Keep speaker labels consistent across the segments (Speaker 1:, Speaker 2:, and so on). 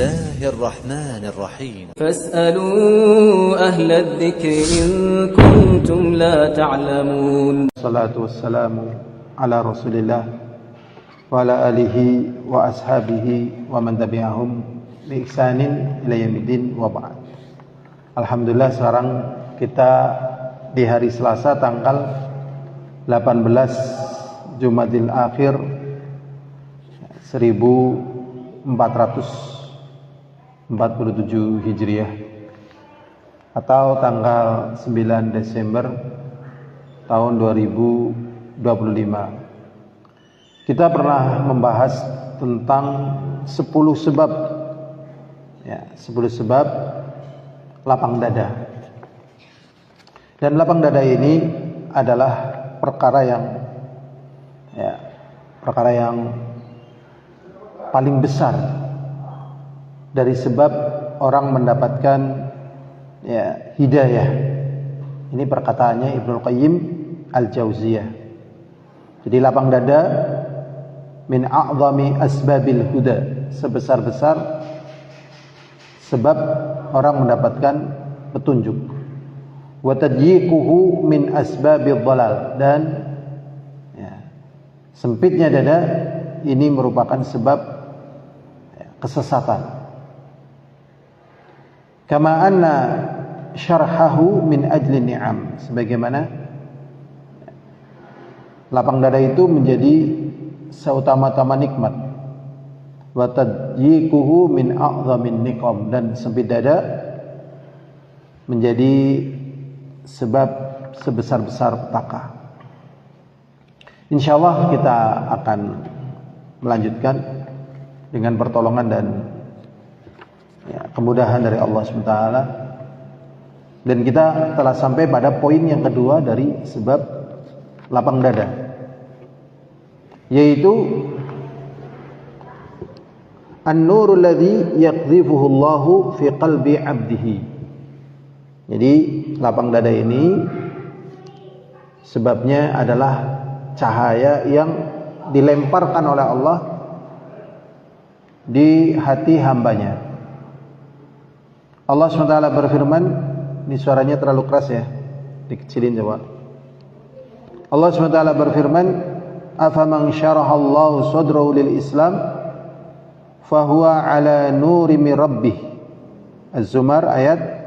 Speaker 1: الله الرحمن الرحيم
Speaker 2: فاسألوا أهل الذكر إن كنتم لا تعلمون.
Speaker 3: الصلاة والسلام على رسول الله وعلى آله وأصحابه ومن تبعهم بإحسان إلى يوم الدين وبعد. Alhamdulillah, sekarang kita di hari Selasa tanggal 18 Jumadil Akhir 1447 Hijriah atau tanggal 9 Desember tahun 2025. Kita pernah membahas tentang 10 sebab 10 sebab lapang dada. Dan lapang dada ini adalah perkara yang paling besar dari sebab orang mendapatkan hidayah. Ini perkataannya Ibnul Qayyim Al-Jauziyah. Jadi lapang dada min a'zami asbabil huda, sebesar-besar sebab orang mendapatkan petunjuk. Wa tadyiquhu min asbabil dhalal, dan sempitnya dada ini merupakan sebab kesesatan. Kama anna syarhahu min ajli ni'am, sebagaimana lapang dada itu menjadi seutama-tama nikmat. Wa tadyiquhu min a'zamin niqam, dan sempit dada menjadi sebab sebesar-besar petaka. Insyaallah kita akan melanjutkan dengan pertolongan dan kemudahan dari Allah SWT. Dan kita telah sampai pada poin yang kedua dari sebab lapang dada, yaitu an-nurul ladzi yaqdhifuhu Allahu fi qalbi 'abdihi. Jadi lapang dada ini sebabnya adalah cahaya yang dilemparkan oleh Allah di hati hambanya. Allah SWT berfirman, ini suaranya terlalu keras ya, dikecilin coba. Allah SWT berfirman, afaman syarahallahu sadrahu lil Islam fahuwa ala nuri min rabbih. Az-Zumar ayat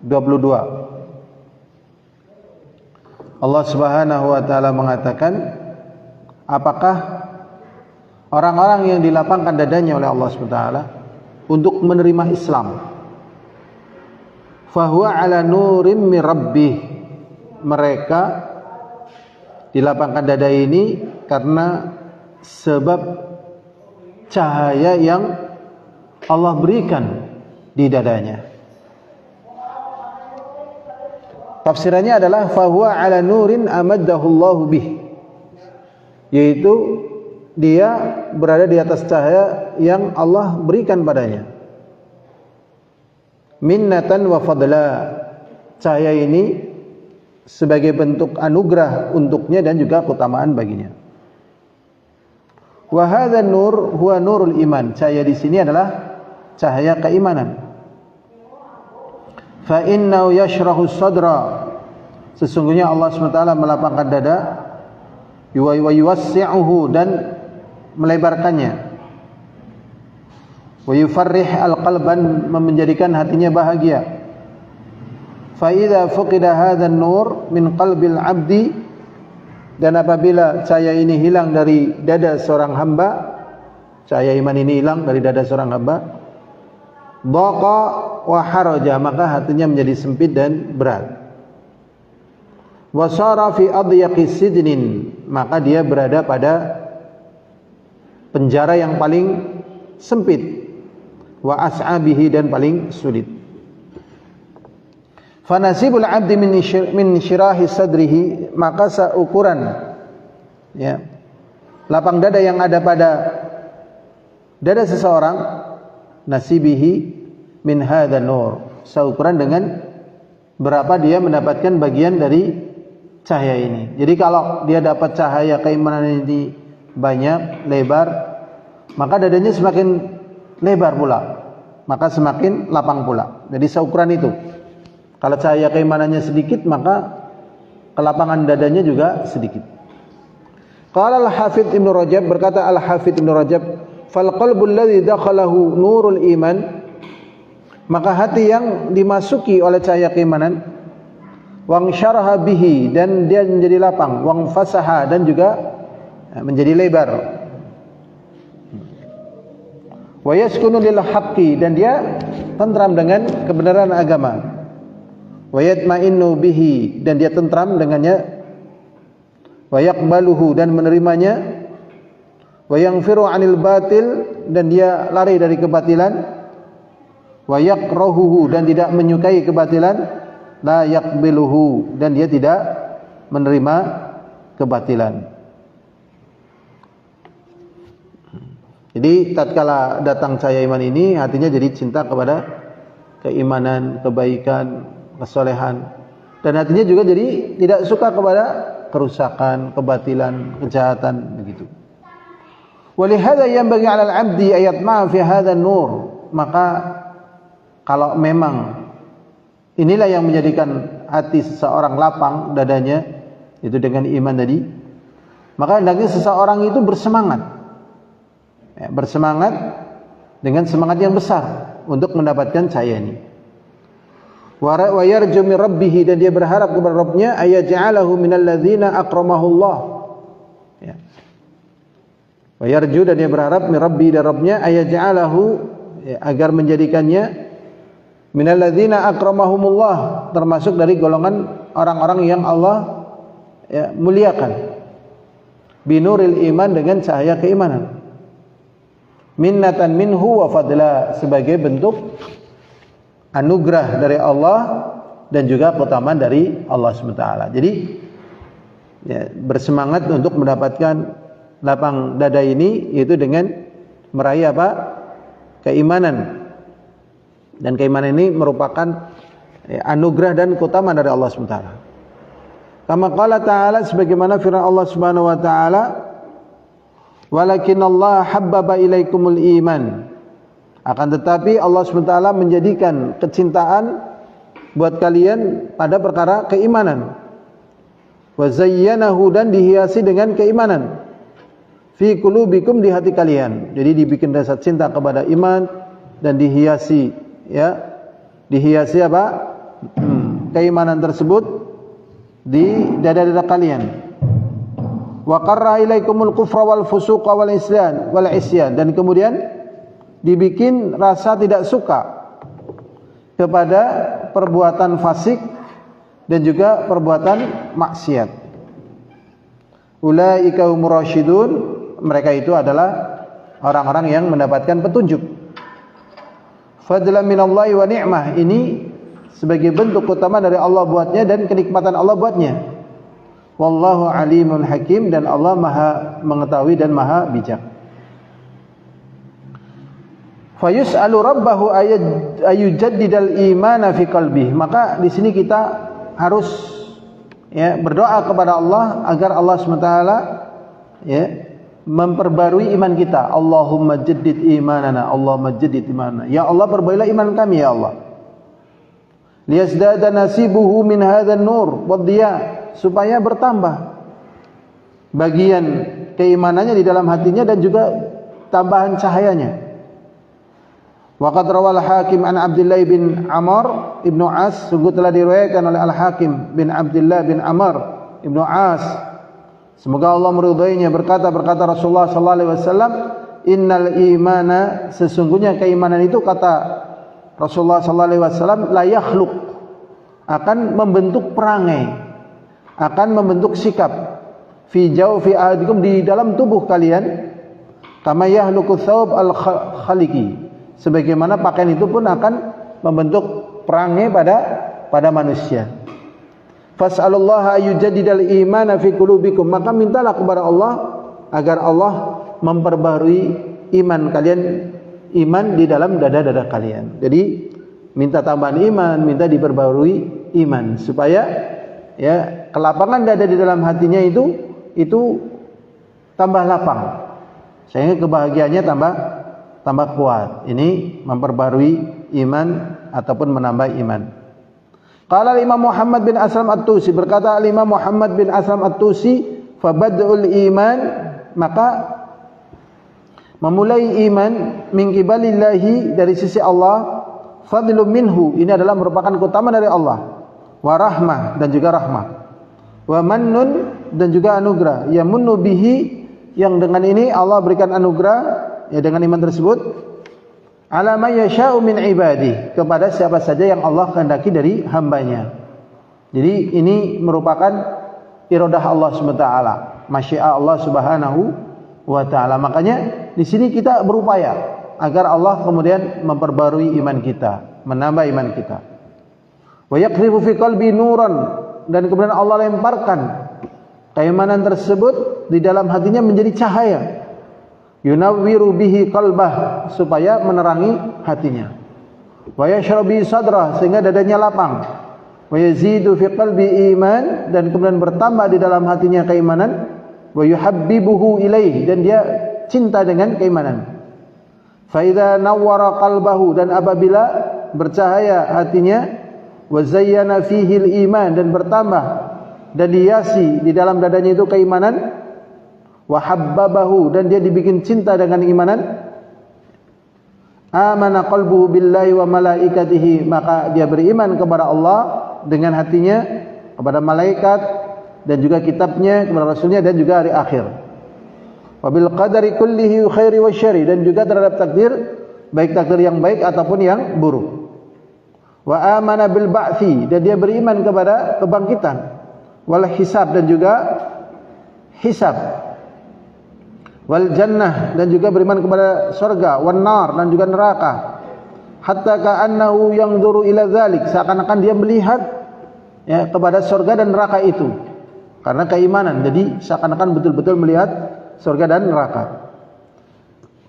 Speaker 3: 22. Allah Subhanahu wa taala mengatakan, apakah orang-orang yang dilapangkan dadanya oleh Allah SWT untuk menerima Islam, fahuwa ala nurim min rabbih, mereka dilapangkan dada ini karena sebab cahaya yang Allah berikan di dadanya. Tafsirannya adalah fahuwa ala nurin amaddahullahu bih, yaitu dia berada di atas cahaya yang Allah berikan padanya. Minnatan wa fadla, cahaya ini sebagai bentuk anugerah untuknya dan juga keutamaan baginya. Wa hadzal nur huwa nurul iman, cahaya di sini adalah cahaya keimanan. Fa innahu yashrahu sadra, sesungguhnya Allah SWT melapangkan dada, wa yuwassi'uhu, dan melebarkannya, wa yufarrih al-qalban, menjadikan hatinya bahagia. Fa idza fuqida hadzal nur min qalbil 'abdi, dan apabila cahaya ini hilang dari dada seorang hamba, cahaya iman ini hilang dari dada seorang hamba, dhaqa wa haraja, maka hatinya menjadi sempit dan berat. Wa sara fi adyaqi sidnin, maka dia berada pada penjara yang paling sempit. Wa as'abihi, dan paling sulit. Fa nasibul 'abdi min syirahi sadrihi, maka seukuran lapang dada yang ada pada dada seseorang, nasibihi min hadzal nur, seukuran dengan berapa dia mendapatkan bagian dari cahaya ini. Jadi kalau dia dapat cahaya keimanan ini banyak, lebar, maka dadanya semakin lebar pula, maka semakin lapang pula. Jadi seukuran itu. Kalau cahaya keimanannya sedikit, maka kelapangan dadanya juga sedikit. Qala al-Hafidz Ibnu Rajab, berkata al-Hafidz Ibnu Rajab, fal qalbul ladzi dakhalahu nurul iman, maka hati yang dimasuki oleh cahaya keimanan, wang syaraha bihi, dan dia menjadi lapang, wang fasaha, dan juga menjadi lebar, wa yaskunu lil haqqi, dan dia tentram dengan kebenaran agama, wa yatma'innu bihi, dan dia tentram dengannya, wa yaqbaluhu, dan menerimanya, wa yaghfiru 'anil batil, dan dia lari dari kebatilan, wa yakrahuhu, dan tidak menyukai kebatilan, la yaqbiluhu, dan dia tidak menerima kebatilan. Jadi tatkala datang cahaya iman ini, hatinya jadi cinta kepada keimanan, kebaikan, kesolehan, dan hatinya juga jadi tidak suka kepada kerusakan, kebatilan, kejahatan, begitu. Walihada yanbaghi 'alal 'abdi ayatma'a fi hadzal nur. Maka kalau memang inilah yang menjadikan hati seseorang lapang dadanya, itu dengan iman tadi, maka hendaknya seseorang itu bersemangat, bersemangat dengan semangat yang besar untuk mendapatkan cahaya ini. Wa yarju min rabbih, dan dia berharap kepada Rabbnya, ayaj'alahu minal ladzina akramahullah. Ya. Wa yarju, dan dia berharap min rabbi, dari Rabbnya, ayaj'alahu, ya, agar menjadikannya minal ladzina akramahumullah, termasuk dari golongan orang-orang yang Allah, ya, muliakan, binuril iman, dengan cahaya keimanan, minnatan minhu wa fadla, sebagai bentuk anugerah dari Allah dan juga keutamaan dari Allah SWT. Jadi ya, bersemangat untuk mendapatkan lapang dada ini, yaitu dengan meraih apa? Keimanan. Dan keimanan ini merupakan ya, anugerah dan keutamaan dari Allah SWT. Kama qala ta'ala, sebagaimana firman Allah Subhanahu wa taala, walakinnallaha habbaba ilaikumul iman. Akan tetapi Allah SWT menjadikan kecintaan buat kalian pada perkara keimanan. Wa zayyanahu, dan dihiasi dengan keimanan, fi qulubikum, di hati kalian. Jadi dibikin rasa cinta kepada iman dan dihiasi, ya, dihiasi apa? Keimanan tersebut di dada-dada kalian. Wa qarra ilaikumul kufra wal fusuqa wal isyan, dan kemudian dibikin rasa tidak suka kepada perbuatan fasik dan juga perbuatan maksiat. Ulaika humur rasyidun, mereka itu adalah orang-orang yang mendapatkan petunjuk. Fadlan minallahi wa ni'mah, ini sebagai bentuk keutamaan dari Allah buatnya dan kenikmatan Allah buatnya. Wallahu alimun hakim, dan Allah maha mengetahui dan maha bijak. Fayus'alu rabbahu ayujaddidal imana fi qalbih. Maka di sini kita harus, ya, berdoa kepada Allah agar Allah SWT, ya, memperbarui iman kita. Allahumma jaddid imanana, Allahumma jaddid imanana. Ya Allah, perbaikilah iman kami, ya Allah. Liyazdada nasibuhu min hadzal nur wadhiya, supaya bertambah bagian keimanannya di dalam hatinya dan juga tambahan cahayanya. Waqad rawal Hakim an Abdullah bin Amr ibnu As, sungguh telah diriwayatkan oleh Al-Hakim bin Abdullah bin Amr ibnu As, semoga Allah meridainya, berkata Rasulullah sallallahu alaihi wasallam, innal imana, sesungguhnya keimanan itu, kata Rasulullah sallallahu alaihi wasallam, la yakhluq, akan membentuk perangai, akan membentuk sikap, fi jawfi ahadikum, di dalam tubuh kalian, kama yahluqu thawb al-khaliqi, sebagaimana pakaian itu pun akan membentuk perangai pada manusia. Fas'alullaha ayujaddidal imana fi qulubikum, maka mintalah kepada Allah agar Allah memperbarui iman kalian, iman di dalam dada-dada kalian. Jadi minta tambahan iman, minta diperbarui iman, supaya, ya, kelapangan dada di dalam hatinya itu tambah lapang, sehingga kebahagiaannya tambah kuat. Ini memperbarui iman ataupun menambah iman. Qala Imam Muhammad bin Aslam At-Tusi, berkata Imam Muhammad bin Aslam At-Tusi, fa bad'ul iman, maka memulai iman min qibalillahi, dari sisi Allah, fadlun minhu, ini adalah merupakan keutamaan dari Allah, wa rahmah, dan juga rahmah, wa mannun, dan juga anugerah, yamunnu bihi, yang dengan ini Allah berikan anugerah, ya dengan iman tersebut, ala may yasha'u min ibadi, kepada siapa saja yang Allah kehendaki dari hambanya. Jadi ini merupakan iradah Allah SWT, masyiah Allah Subhanahu wa ta'ala. Makanya di sini kita berupaya agar Allah kemudian memperbarui iman kita, menambah iman kita. Wa yaqdhifu fi qalbi nuran, dan kemudian Allah lemparkan keimanan tersebut di dalam hatinya menjadi cahaya. Yunawwiru bihi qalbah, supaya menerangi hatinya. Wa yashrabi sadrah, sehingga dadanya lapang. Wa yazidu fi qalbi iman, dan kemudian bertambah di dalam hatinya keimanan. Wa yuhabbibuhu ilaih, dan dia cinta dengan keimanan. Fa idza nawwara qalbahu, dan apabila bercahaya hatinya, wa zayyana fihi al-iman, dan bertambah dan dihiasi di dalam dadanya itu keimanan, wa habbabahu, dan dia dibikin cinta dengan keimanan, amana qalbuhu billahi wa malaikatihi, maka dia beriman kepada Allah dengan hatinya, kepada malaikat, dan juga kitabnya, kepada rasulnya, dan juga hari akhir. Wa bil qadari kullihi khairi wa syarri, dan juga terhadap takdir, baik takdir yang baik ataupun yang buruk. Wa amana bil ba'thi, dan dia beriman kepada kebangkitan, wal hisab, dan juga hisab, wal jannah, dan juga beriman kepada surga, wan nar, dan juga neraka, hatta ka'annahu yanzuru ila dzalik, seakan-akan dia melihat, ya, kepada surga dan neraka itu karena keimanan. Jadi seakan-akan betul-betul melihat surga dan neraka.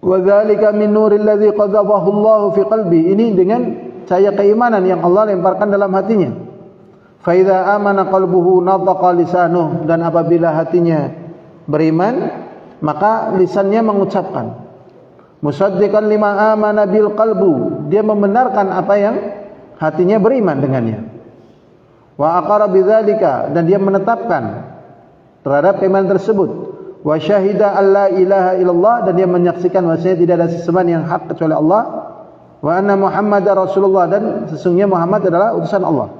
Speaker 3: Wa dzalika min nuril ladzi qadhafahu Allahu fi qalbi, ini dengan cahaya keimanan yang Allah lemparkan dalam hatinya. Fa idza amana qalbuhu nataqa lisanuhu, dan apabila hatinya beriman, maka lisannya mengucapkan, musaddiqan lima amana bil qalbu, dia membenarkan apa yang hatinya beriman dengannya. Wa aqara bidzalika, dan dia menetapkan terhadap keimanan tersebut. Wa syahida alla ilaha illallah, dan dia menyaksikan bahwasanya tidak ada sesembahan yang hak kecuali Allah. Wa anna Muhammadar Rasulullah, dan sesungguhnya Muhammad adalah utusan Allah.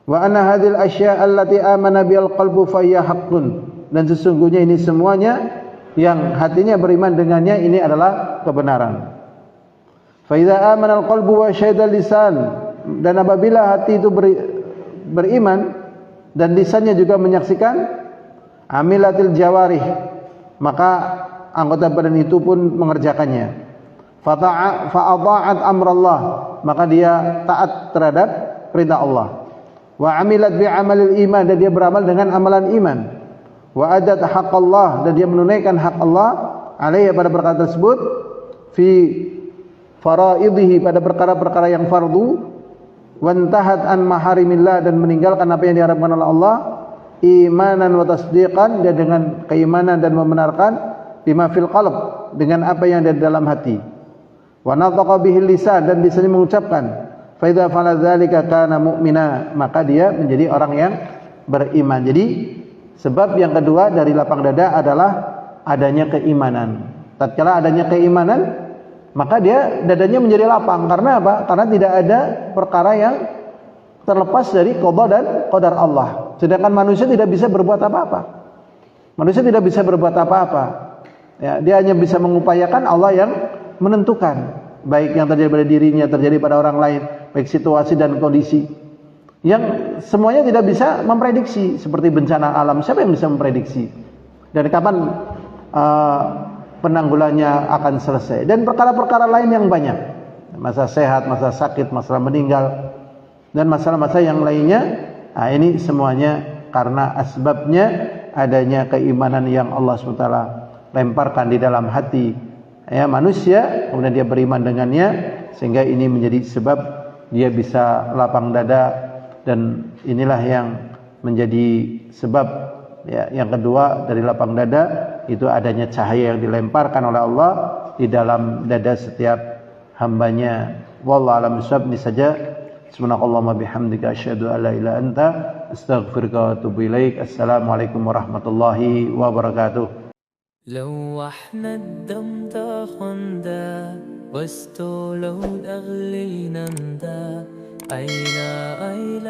Speaker 3: Wa anna hadhil asya' allati amana bil qalbu fa hiya haqqun, dan sesungguhnya ini semuanya yang hatinya beriman dengannya ini adalah kebenaran. Fa idza amana al-qalbu wa syahida lisan, dan apabila hati itu beriman dan lisannya juga menyaksikan, amilatil jawarih, maka anggota badan itu pun mengerjakannya. Fa'adha'at amrallah, maka dia taat terhadap perintah Allah. Wa amilat bi'amalil iman, dan dia beramal dengan amalan iman. Wa adat haqqallah, dan dia menunaikan hak Allah alaihi, pada perkara tersebut, fi faraidhihi, pada perkara-perkara yang fardu, wantahat an maharimillah, dan meninggalkan apa yang diharapkan oleh Allah, imanan wa tasdiqan, dan dengan keimanan dan membenarkan, bima fil qalb, dengan apa yang ada di dalam hati, wa nataqa bihi lisan, dan lisannya mengucapkan, fa idza fa'ala dzalika kana mu'mina, maka dia menjadi orang yang beriman. Jadi sebab yang kedua dari lapang dada adalah adanya keimanan. Tatkala adanya keimanan, maka dia dadanya menjadi lapang. Karena apa? Karena tidak ada perkara yang terlepas dari qada dan qadar Allah. Sedangkan manusia tidak bisa berbuat apa-apa. Manusia tidak bisa berbuat apa-apa. Ya, dia hanya bisa mengupayakan, Allah yang menentukan. Baik yang terjadi pada dirinya, terjadi pada orang lain, baik situasi dan kondisi, yang semuanya tidak bisa memprediksi. Seperti bencana alam, siapa yang bisa memprediksi dan kapan penanggulannya akan selesai, dan perkara-perkara lain yang banyak, masa sehat, masa sakit, masalah meninggal, dan masalah-masalah yang lainnya. Nah, ini semuanya karena asbabnya adanya keimanan yang Allah SWT lemparkan di dalam hati, ya, manusia, kemudian dia beriman dengannya, sehingga ini menjadi sebab dia bisa lapang dada. Dan inilah yang menjadi sebab, ya, yang kedua dari lapang dada, itu adanya cahaya yang dilemparkan oleh Allah di dalam dada setiap hambanya. Wallahu a'lam bishawab. Ini saja. Subhanakallahumma bihamdika asyhadu an la ilaha illa anta astaghfiruka wa atubu ilaik. Assalamualaikum warahmatullahi wabarakatuh.
Speaker 4: لو احنا الدم تاخندا واستولوا اغلينا أين